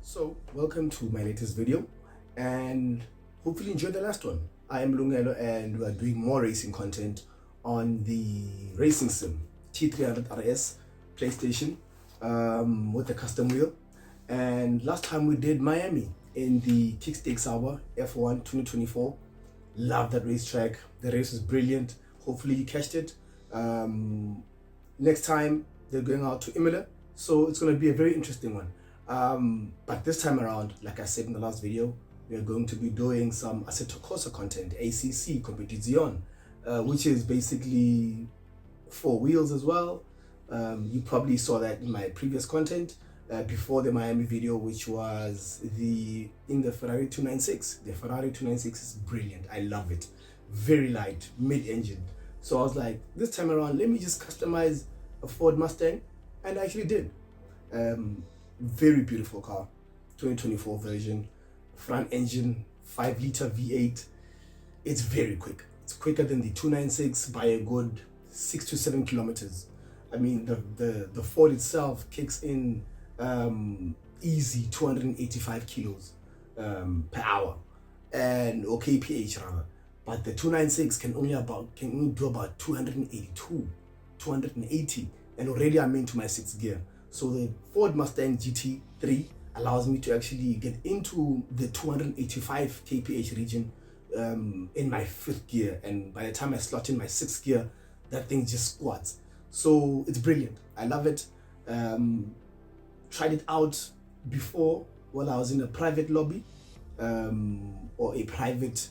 So, welcome to my latest video and hopefully enjoy the last one. I am Lungelo and we are doing more racing content on the racing sim T300 RS PlayStation with the custom wheel. And last time we did Miami in the Kickstakes Hour F1 2024. Love that racetrack. The race was brilliant. Hopefully you catched it. Next time they're going out to Imola, so it's going to be a very interesting one. But this time around, like I said in the last video, we are going to be doing some assettocorsa content, ACC competition, which is basically 4 wheels as well. You probably saw that in my previous content before the Miami video, which was in the Ferrari 296. The Ferrari 296 is brilliant. I love it. Very light, mid-engine. So I was like, this time around, let me just customize a Ford Mustang, and I actually did. Very beautiful car, 2024 version, front engine, 5-liter V8. It's very quick. It's quicker than the 296 by a good 6 to 7 kilometers. I mean, the Ford itself kicks in easy 285 kilos per hour, and or kph rather. But the 296 can only do about 282, 280, and already I'm into my 6th gear. So the Ford Mustang GT3 allows me to actually get into the 285 kph region in my 5th gear, and by the time I slot in my 6th gear, that thing just squats. So it's brilliant. I love it. Tried it out before while I was in a private lobby or a private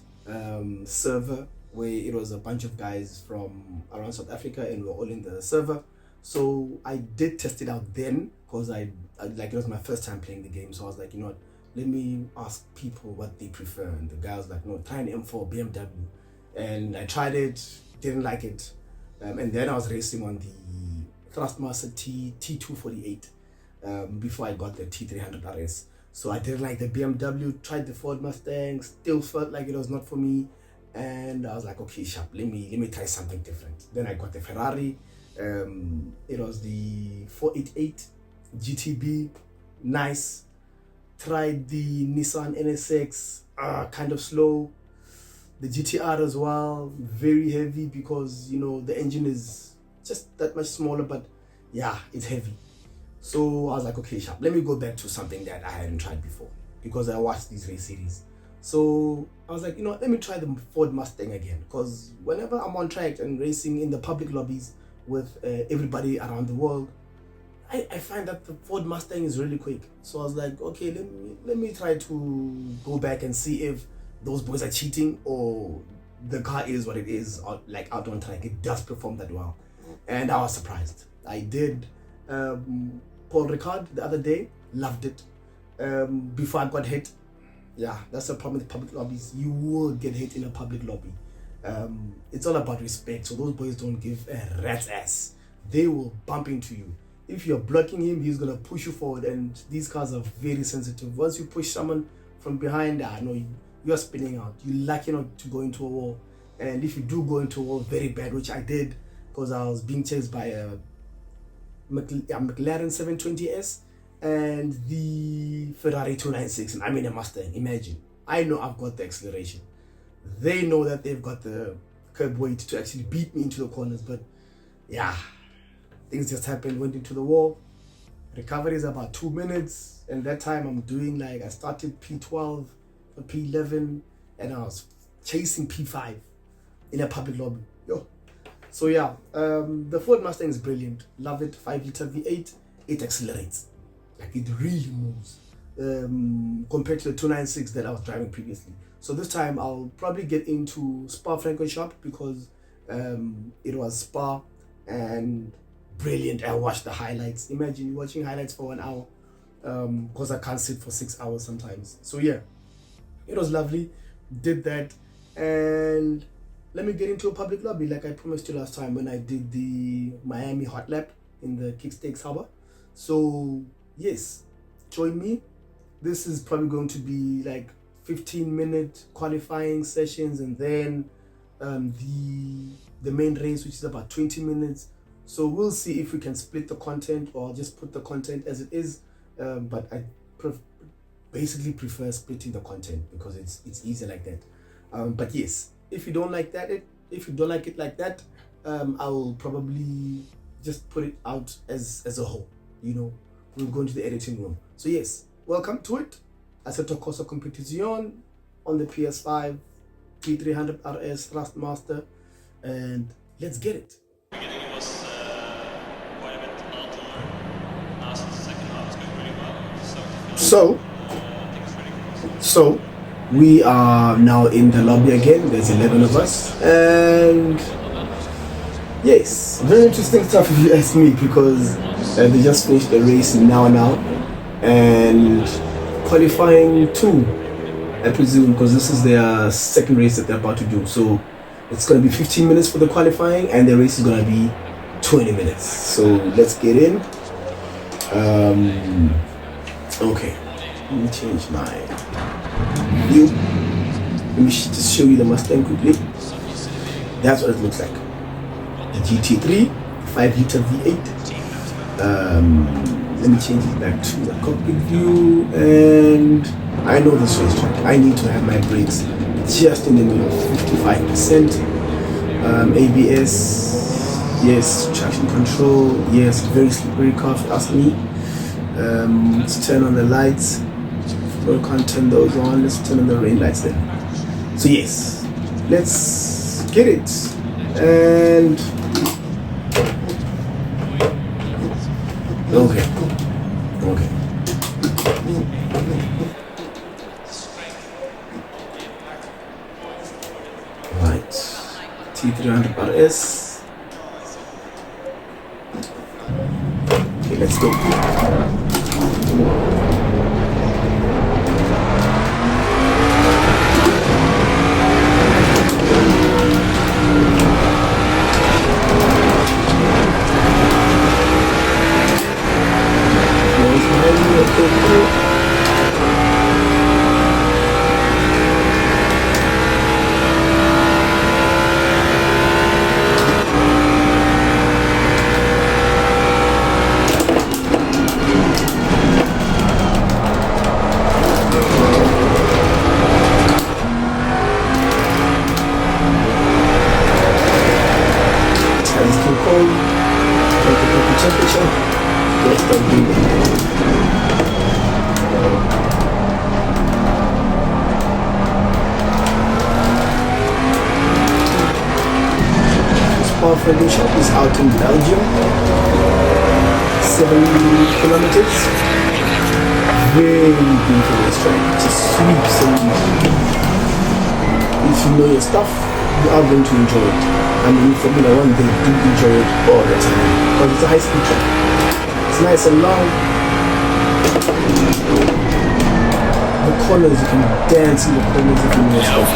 server where it was a bunch of guys from around South Africa and we're all in the server. So I did test it out then because I like, it was my first time playing the game. So I was like, you know what, let me ask people what they prefer. And the guy was like, no, try an M4 BMW. And I tried it, didn't like it. And then I was racing on the thrustmaster T248 before I got the T300 RS. So I didn't like the BMW, tried the Ford Mustang, still felt like it was not for me. And I was like, okay, sharp, let me try something different. Then I got the Ferrari. It was the 488 GTB, nice. Tried the Nissan NSX, kind of slow. The GTR as well, very heavy because, you know, the engine is just that much smaller, but yeah, it's heavy. So I was like, okay, sharp, let me go back to something that I hadn't tried before because I watched these race series. So I was like, you know, let me try the Ford Mustang again, because whenever I'm on track and racing in the public lobbies with everybody around the world, I find that the Ford Mustang is really quick. So I was like, okay, let me try to go back and see if those boys are cheating or the car is what it is, or like out on track, it does perform that well. And I was surprised. I did Paul Ricard the other day, loved it. Before I got hit, yeah, that's the problem with public lobbies. You will get hit in a public lobby. It's all about respect, so those boys don't give a rat's ass. They will bump into you. If you're blocking him, he's gonna push you forward, and these cars are very sensitive. Once you push someone from behind, no, you're spinning out. You're lucky not to go into a wall, and if you do go into a wall, very bad, which I did because I was being chased by a McLaren 720S and the Ferrari 296, and I'm in a Mustang. Imagine, I know I've got the acceleration. They know that they've got the curb weight to actually beat me into the corners, but yeah, things just happened, went into the wall. Recovery is about 2 minutes, and that time I'm doing like, I started P12 or P11 and I was chasing P5 in a public lobby. Yo. So yeah, the Ford Mustang is brilliant. Love it. 5-liter V8. It accelerates. Like, it really moves compared to the 296 that I was driving previously. So this time I'll probably get into Spa Francorchamps because it was Spa and brilliant. I watched the highlights. Imagine watching highlights for 1 hour because I can't sit for 6 hours sometimes. So yeah, it was lovely. Did that, and let me get into a public lobby like I promised you last time when I did the Miami hot lap in the Kickstakes Harbor. So yes, join me. This is probably going to be like 15-minute qualifying sessions, and then the main race, which is about 20 minutes. So we'll see if we can split the content or just put the content as it is. But I basically prefer splitting the content because it's easier like that. But yes, if you don't like it like that, I will probably just put it out as a whole. We'll go into the editing room. So yes, welcome to it. Assettocorsa Competizione on the PS5 P300 RS thrustmaster, and let's get it. Beginning it was quite a bit hard to learn. Now since the second half it's going really well. So we are now in the lobby again. There's 11 of us, and yes, very interesting stuff if you ask me, because they just finished the race now, and qualifying 2, I presume, because this is their second race that they're about to do. So it's going to be 15 minutes for the qualifying, and the race is going to be 20 minutes. So let's get in. Okay, let me change my view. Let me just show you the Mustang quickly. That's what it looks like. The GT3 5-liter V8. Let me change it back to the cockpit view, and I know this racetrack. I need to have my brakes just in the middle, 55%. ABS, yes. Traction control, yes. Very slippery car if you ask me. Let's turn on the lights. We can't turn those on. Let's turn on the rain lights then. So yes, let's get it. And okay. Right, T300 RS. Okay, let's go. Francorchamps is out in Belgium, 7 kilometers. Very beautiful racetrack, just sweeps, and if you know your stuff, you are going to enjoy it. I mean, Formula 1, they do enjoy it all the time because it's a high-speed track. It's nice and long. The corners, you can dance in the corners if you know your stuff.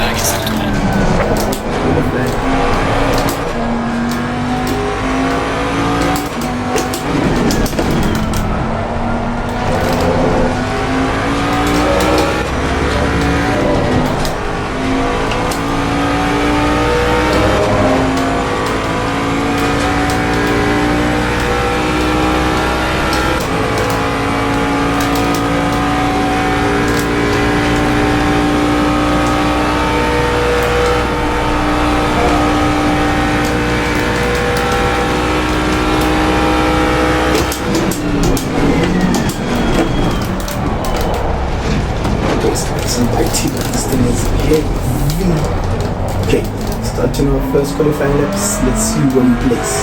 Okay, starting our first qualifying laps. Let's see where we place.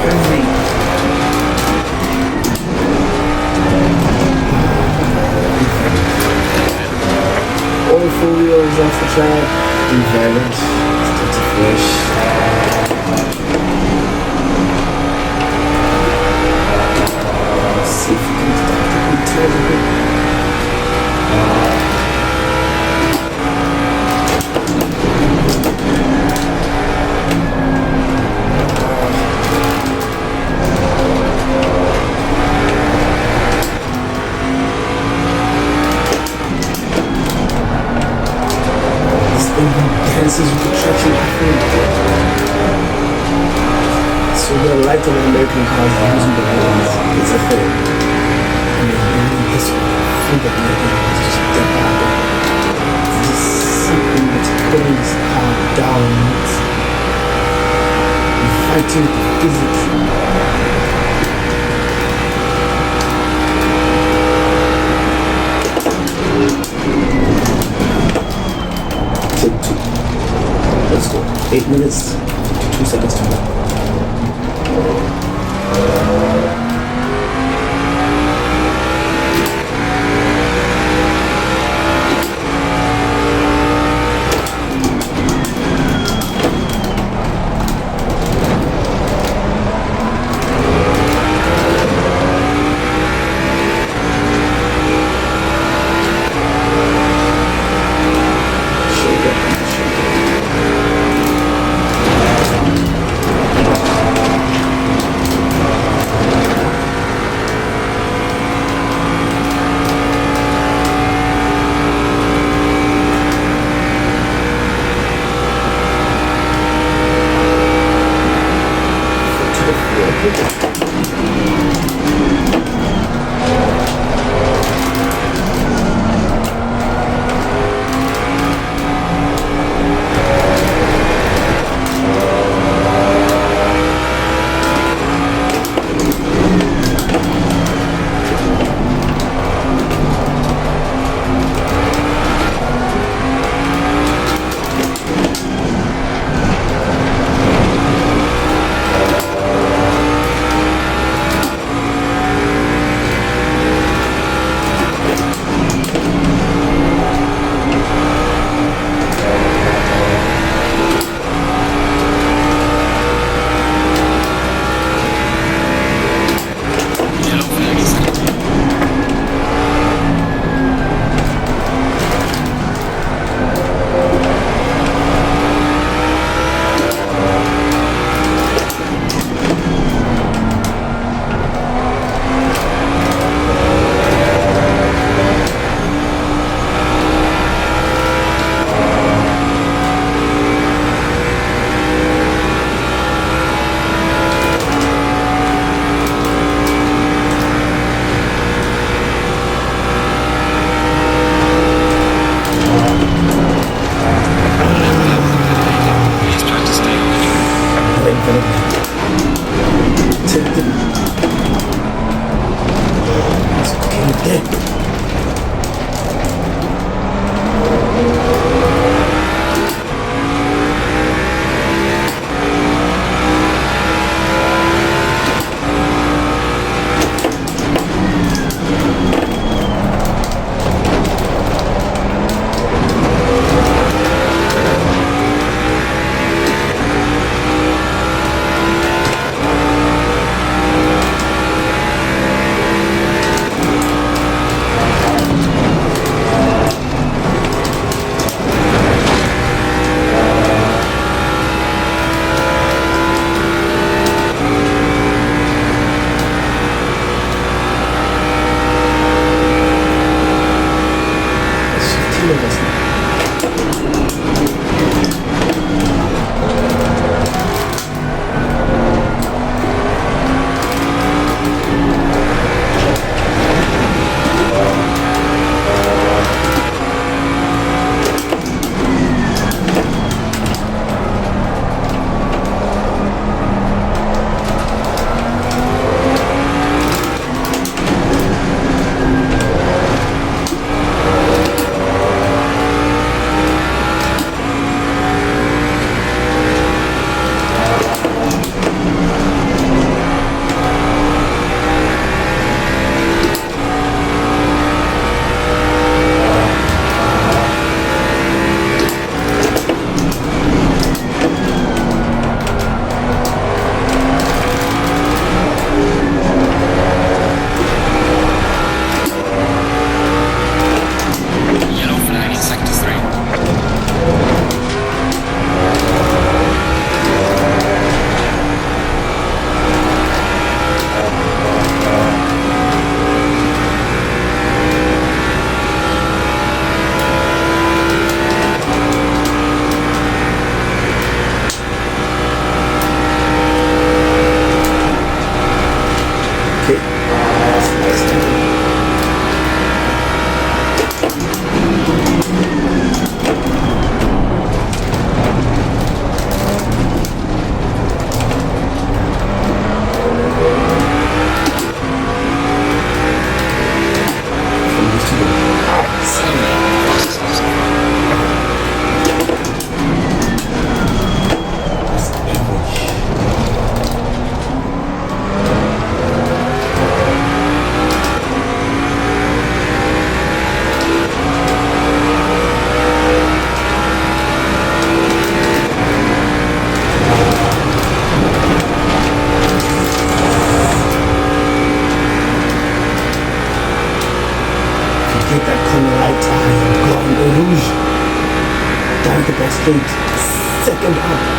heavy. All 4 wheels off the track, invalid, start to finish. Let's see if we can start to turn a bit. Dances with the traction, I think. So the light of American cars using the wheels, it's a thing. I mean, this one, I think that American cars just step out. It's just something that's pulling this car down. You're fighting with the physics. Take 2. Let's go. 8 minutes, 52 seconds to go. the back straight, second up.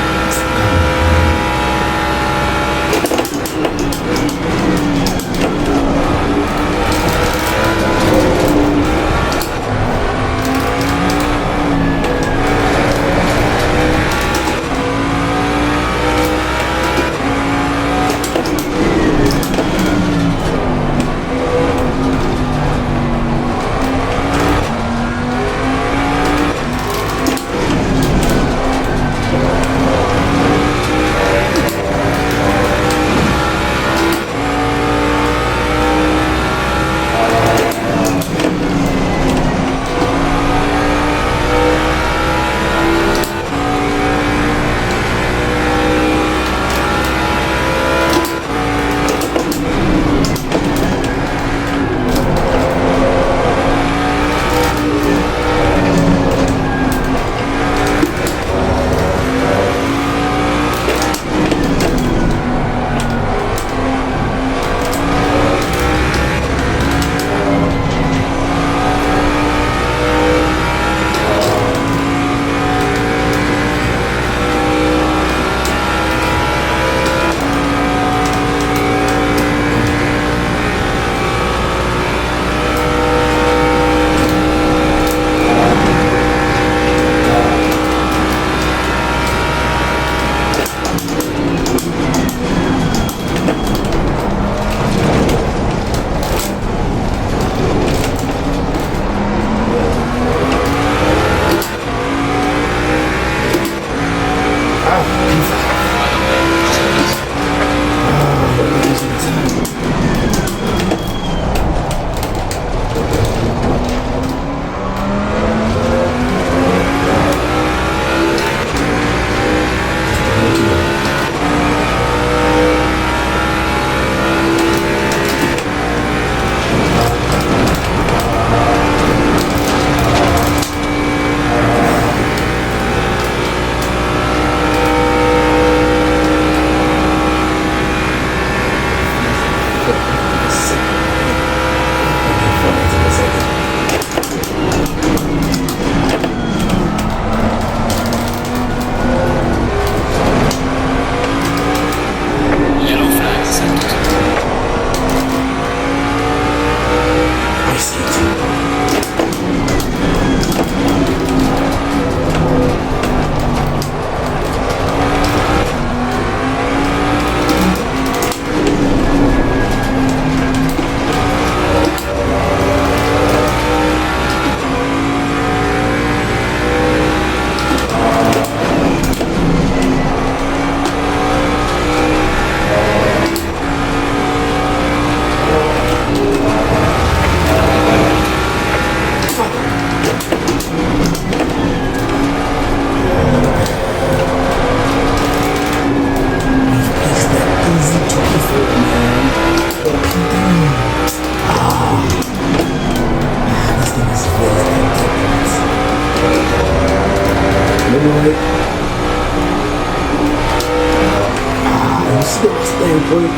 standpoint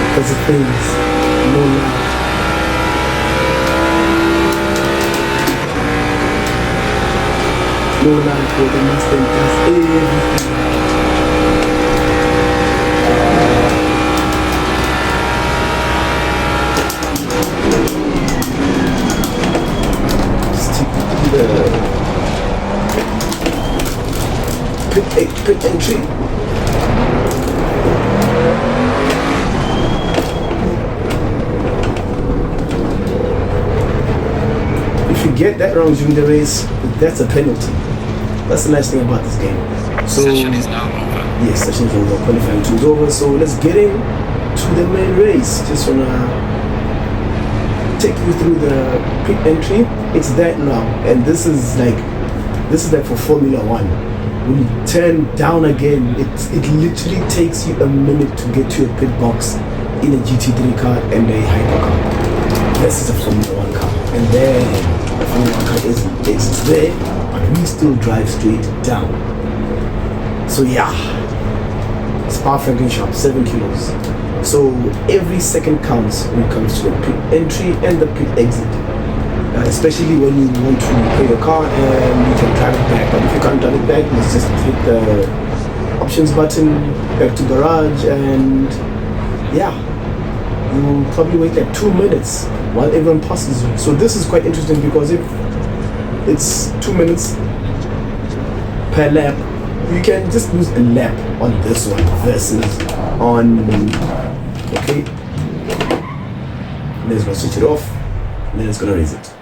because of things. No lie. No lie, for the Mustang does everything right. Stick to the pit entry. If you get that wrong during the race, that's a penalty. That's the nice thing about this game. So, session is now over. Yes, session is over. Qualifying 2 is over. So let's get into the main race. Just wanna take you through the pit entry. It's that now, and this is like for Formula One. When you turn down again, it literally takes you a minute to get to your pit box in a GT3 car and a hypercar. This is a Formula One car, and then the Formula One car it's there, but we still drive straight down. So yeah, Spa Francorchamps, 7 kilos. So every second counts when it comes to the pit entry and the pit exit. especially when you want to pay your car and you can drive it back. But if you can't drive it back, let's just hit the options button, back to garage, and yeah, you'll probably wait like 2 minutes while everyone passes you. So this is quite interesting because if it's 2 minutes per lap, you can just lose a lap on this one versus on, okay, then it's gonna switch it off, and then it's gonna raise it.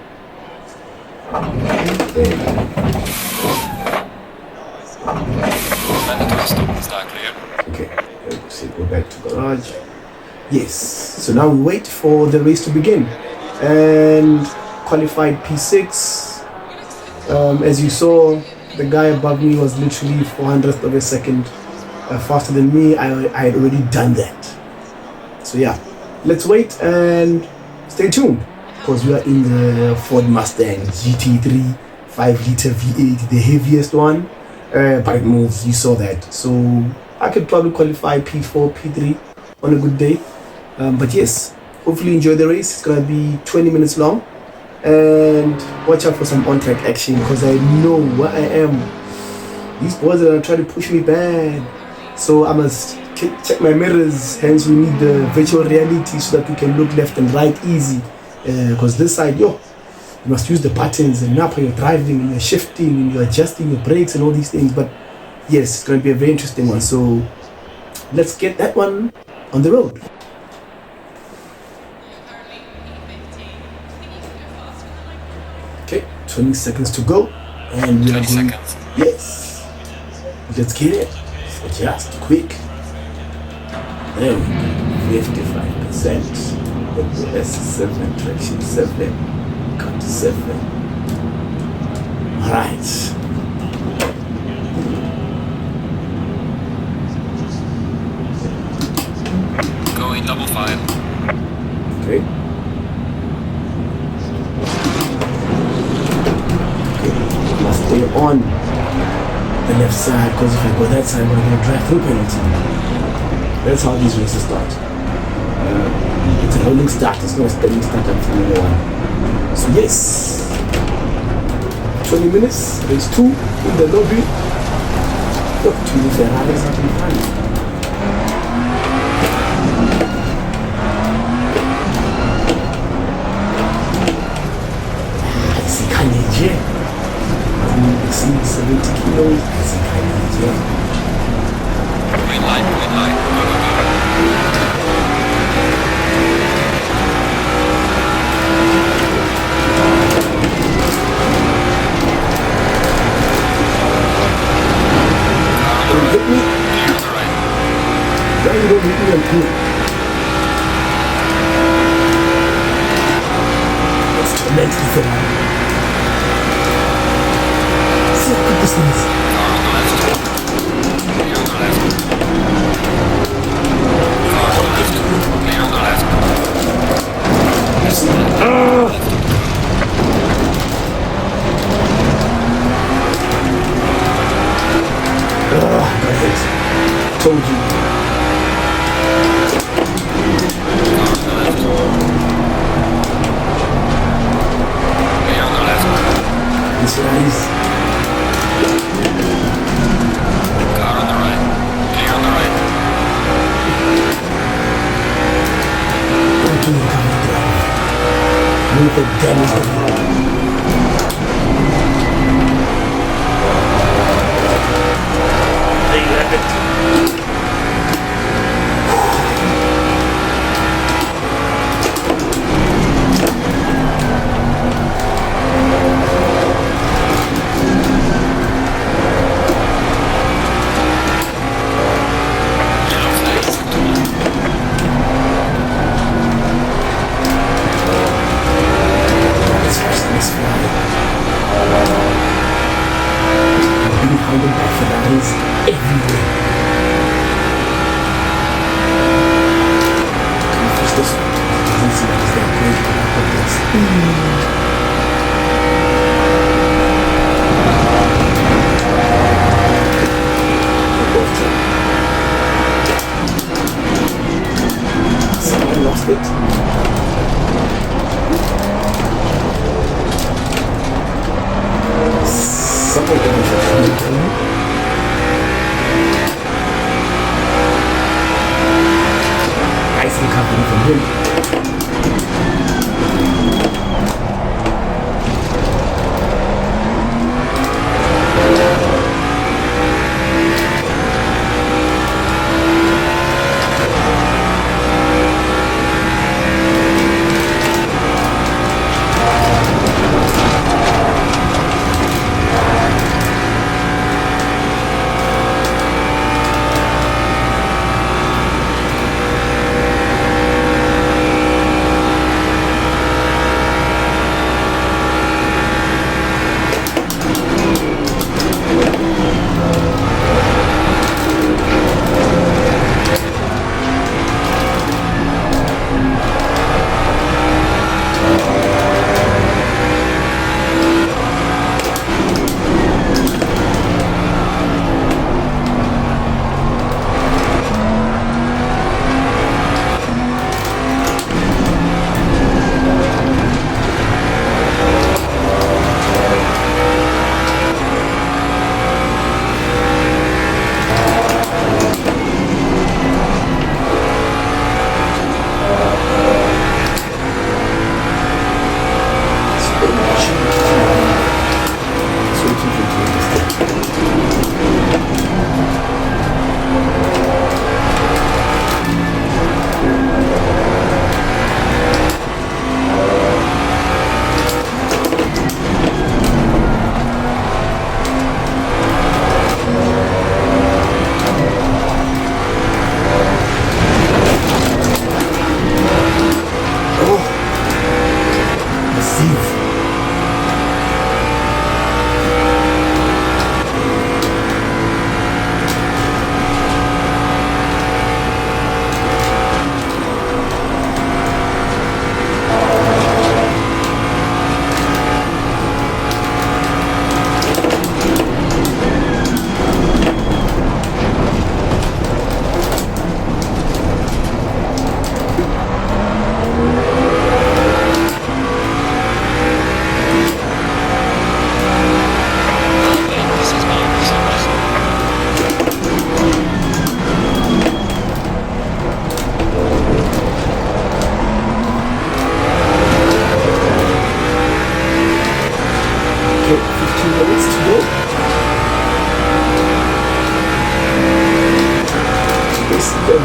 Okay, so go back to garage. Yes, so now we wait for the race to begin. And qualified P6. As you saw, the guy above me was literally 400th of a second faster than me. I had already done that. So yeah, let's wait and stay tuned, because we are in the Ford Mustang GT3 5-liter V8, the heaviest one, but it moves, you saw that. So I could probably qualify P4, P3 on a good day. But yes, hopefully enjoy the race. It's gonna be 20 minutes long, and watch out for some on-track action, because I know where I am. These boys are trying to push me bad, so I must check my mirrors. Hence we need the virtual reality so that we can look left and right easy, because this side, you must use the buttons, and now you're driving and you're shifting and you're adjusting your brakes and all these things. But yes, it's going to be a very interesting one, so let's get that one on the road. Okay, 20 seconds to go, and we are going. Yes, let's get it. So just quick. There we go. 55%. S7, traction 7, cut 7. All right. Going double 5. Okay. Must stay on the left side, because if I go that side, I'm going to drive through penalty. That's how these races start. It's a rolling start, it's not a standing start at Formula 1. So yes, 20 minutes, race 2 in the lobby. Look, 2 Ferraris up in front. Exceed 70 kilos, it's a kind of Green light, green light. Go, go, go. Don't hit me. Clear on the right. Why you don't hit me? I'm good. Let's torment the Ferrari. See how good this thing is. Car on the left. Clear on the left. Car on the left. Clear on the left. Got hit. Told you. Car on the left. Clear on the left. This Ferrari's. Car on the right. Clear on the right. Don't do the common drive. Move the damage of the road. There you have it. Lost it. for everything. Nice recovery from him.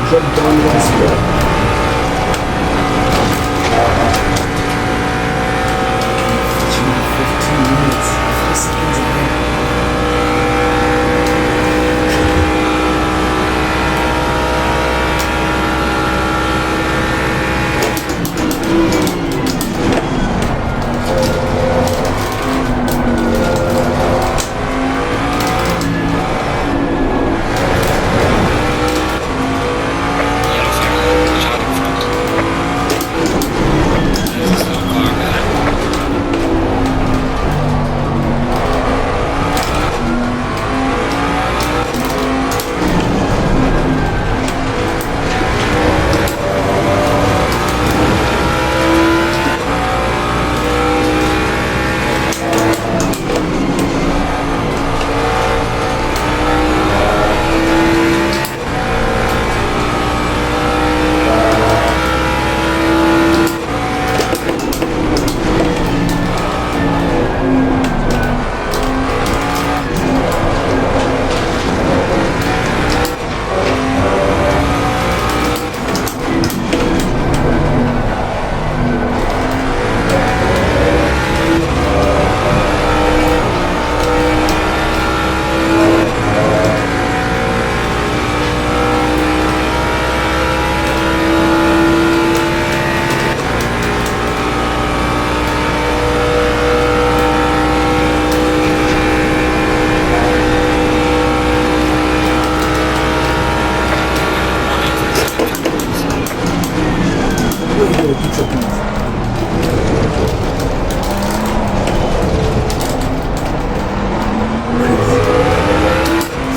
Drop down once more. 15 minutes, 4 seconds again.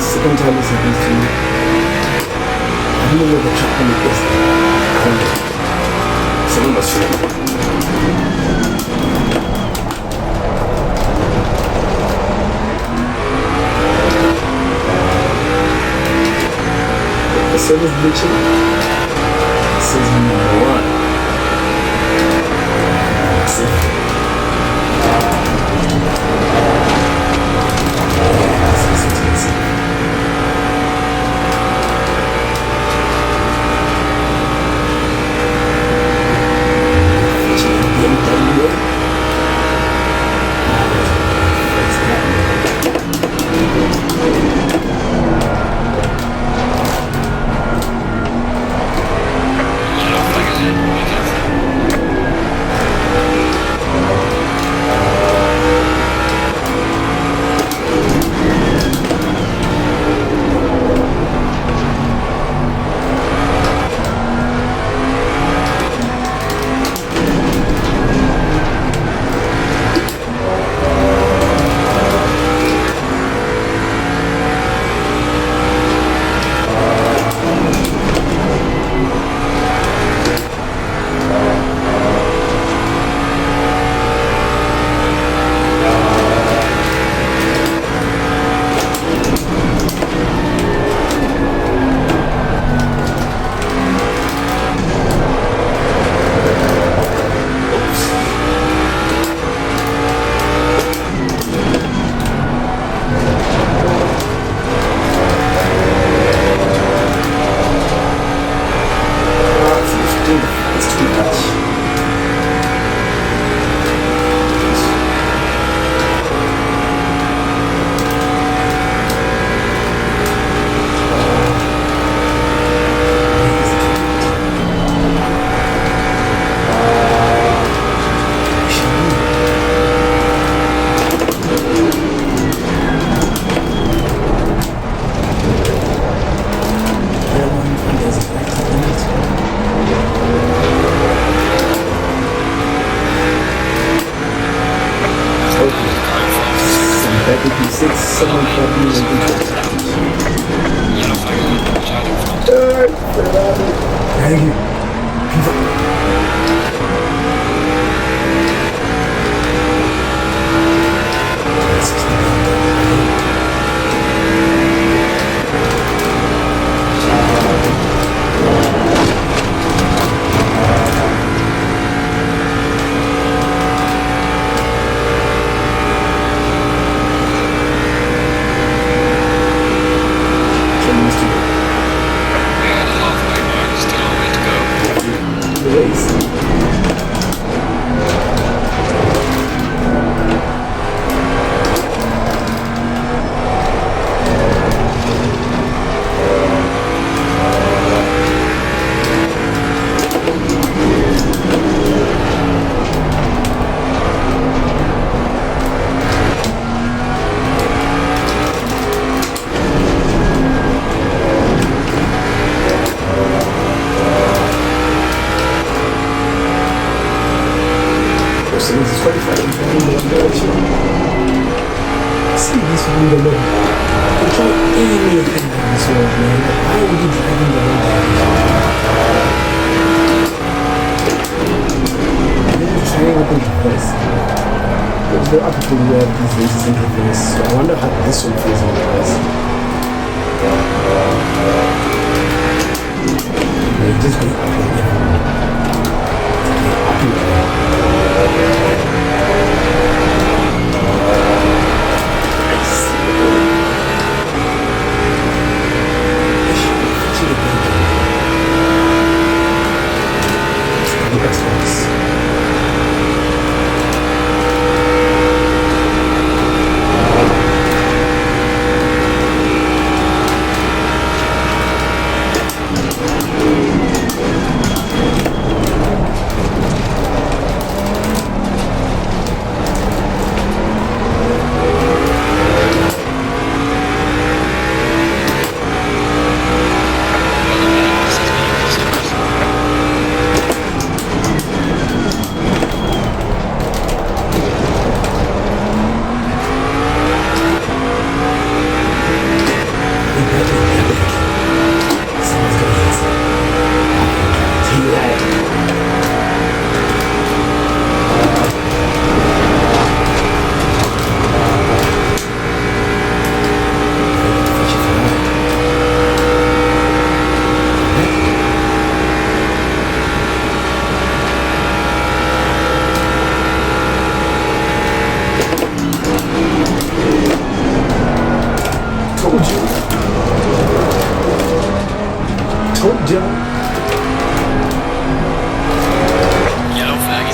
Second time this happens to me. I don't know what the track limit is. I don't know. Someone must show me. service glitching. This is number 1. Safety.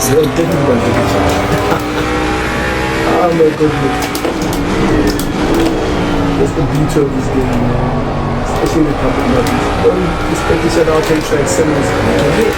They're definitely going to take a shot. Oh my goodness. That's the beauty of this game, man. Especially in the public lobbies. Don't respect each other, I'll take track 7 is going to hit.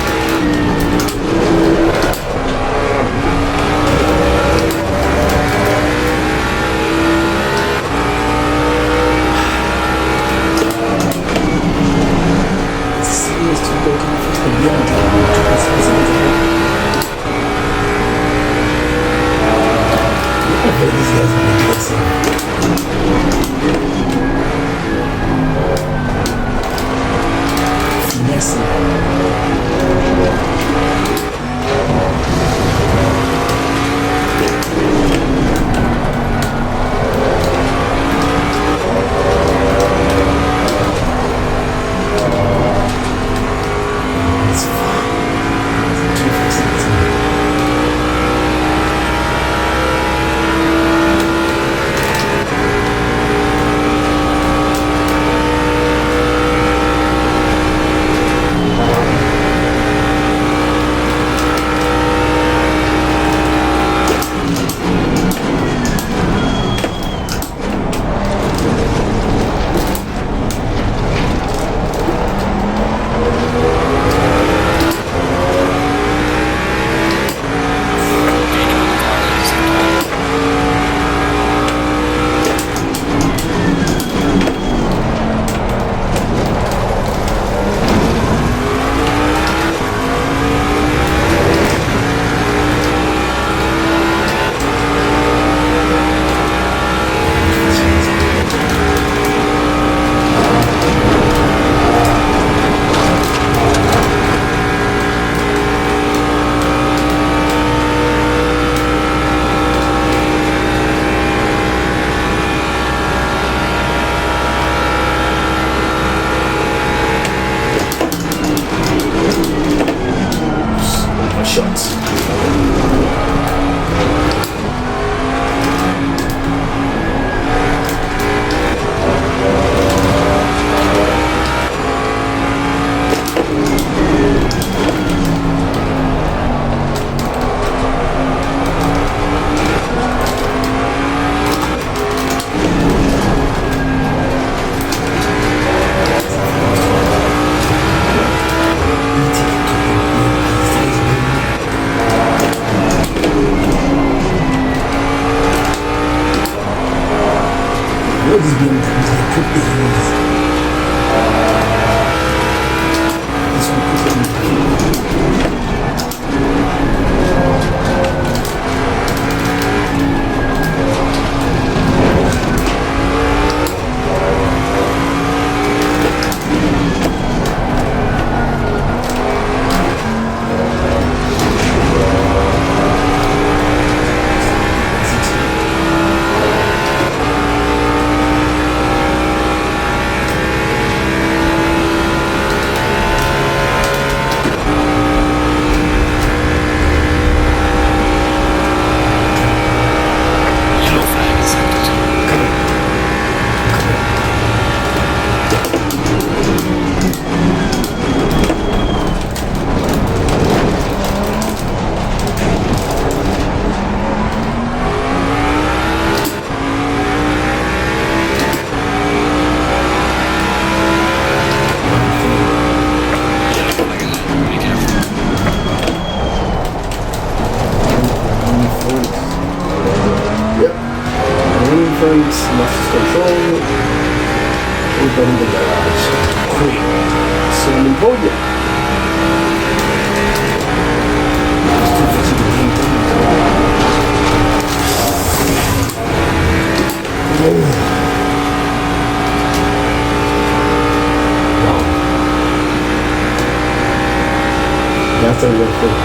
That's a real thing.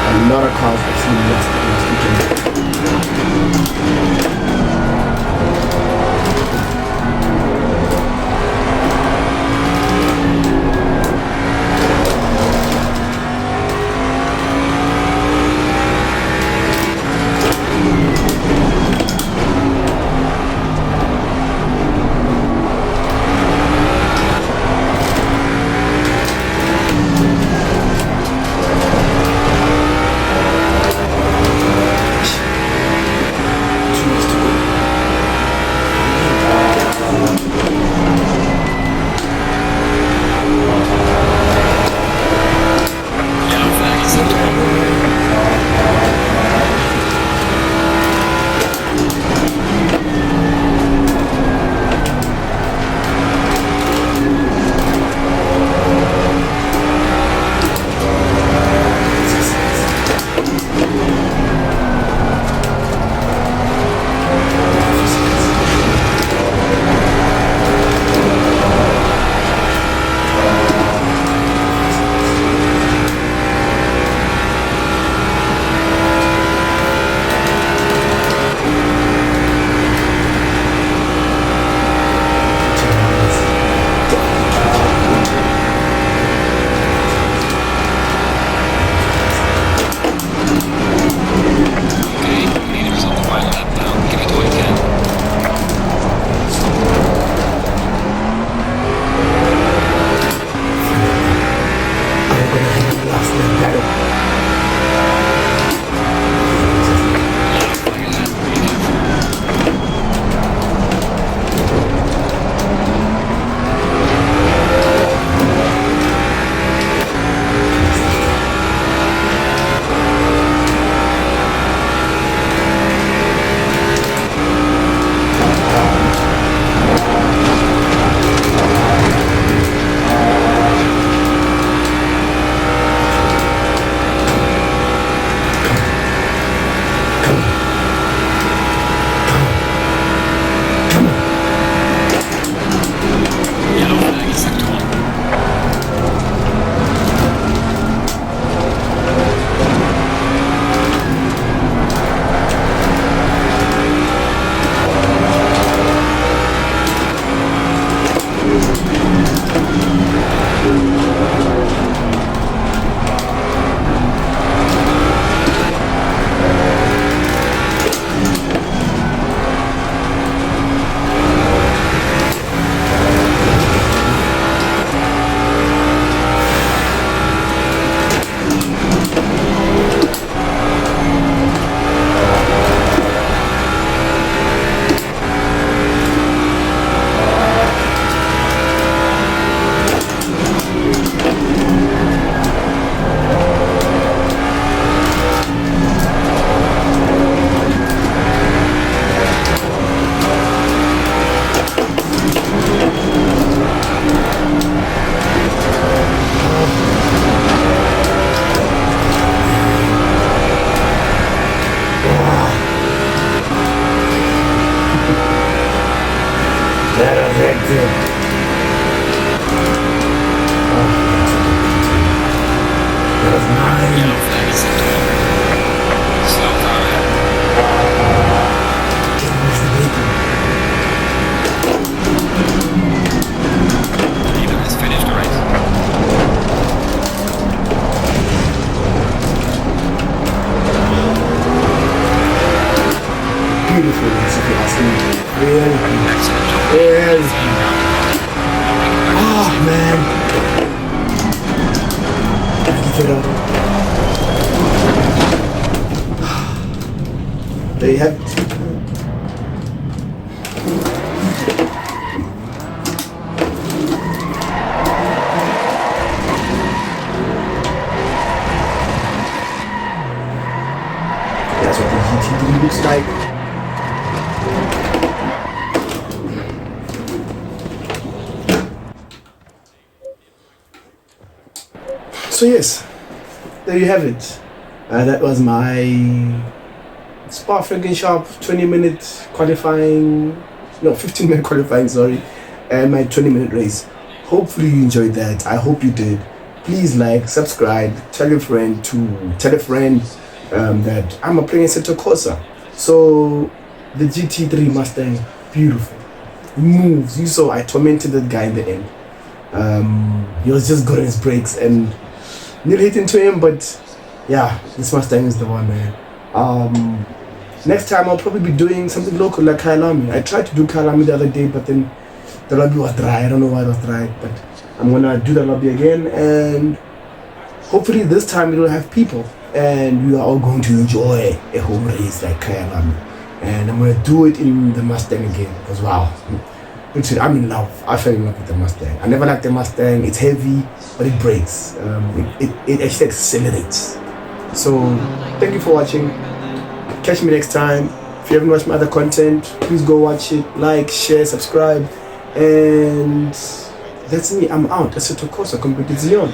A lot of cars I've seen next weekend. Yellow flag is at all. Slow down. Can't move the vehicle. Leader has finished the race. Beautiful race, if you ask me. Really beautiful. Excellent job. Really. Oh, man. Give it up. There you have it. That's what the GT3 looks like. So yes, there you have it. That was my Spa Francorchamps 20-minute qualifying, no, 15-minute qualifying, sorry, and my 20-minute race. Hopefully you enjoyed that. I hope you did. Please like, subscribe, tell a friend that I'm playing assettocorsa. So the GT3 Mustang, beautiful, moves. You saw I tormented that guy in the end. He was just good on his brakes and nearly hit into him, but yeah, this Mustang is the one, man. Next time I'll probably be doing something local like Kyalami. I tried to do Kyalami the other day, but then the lobby was dry. I don't know why it was dry, but I'm gonna do the lobby again, and hopefully this time we don't have people and we are all going to enjoy a home race like Kyalami. And I'm gonna do it in the Mustang again, because wow, I'm in love. I fell in love with the Mustang. I never liked the Mustang. It's heavy, but it brakes. It actually accelerates. So thank you for watching. Catch me next time. If you haven't watched my other content, please go watch it. Like, share, subscribe. And that's me. I'm out. Assettocorsa competizione.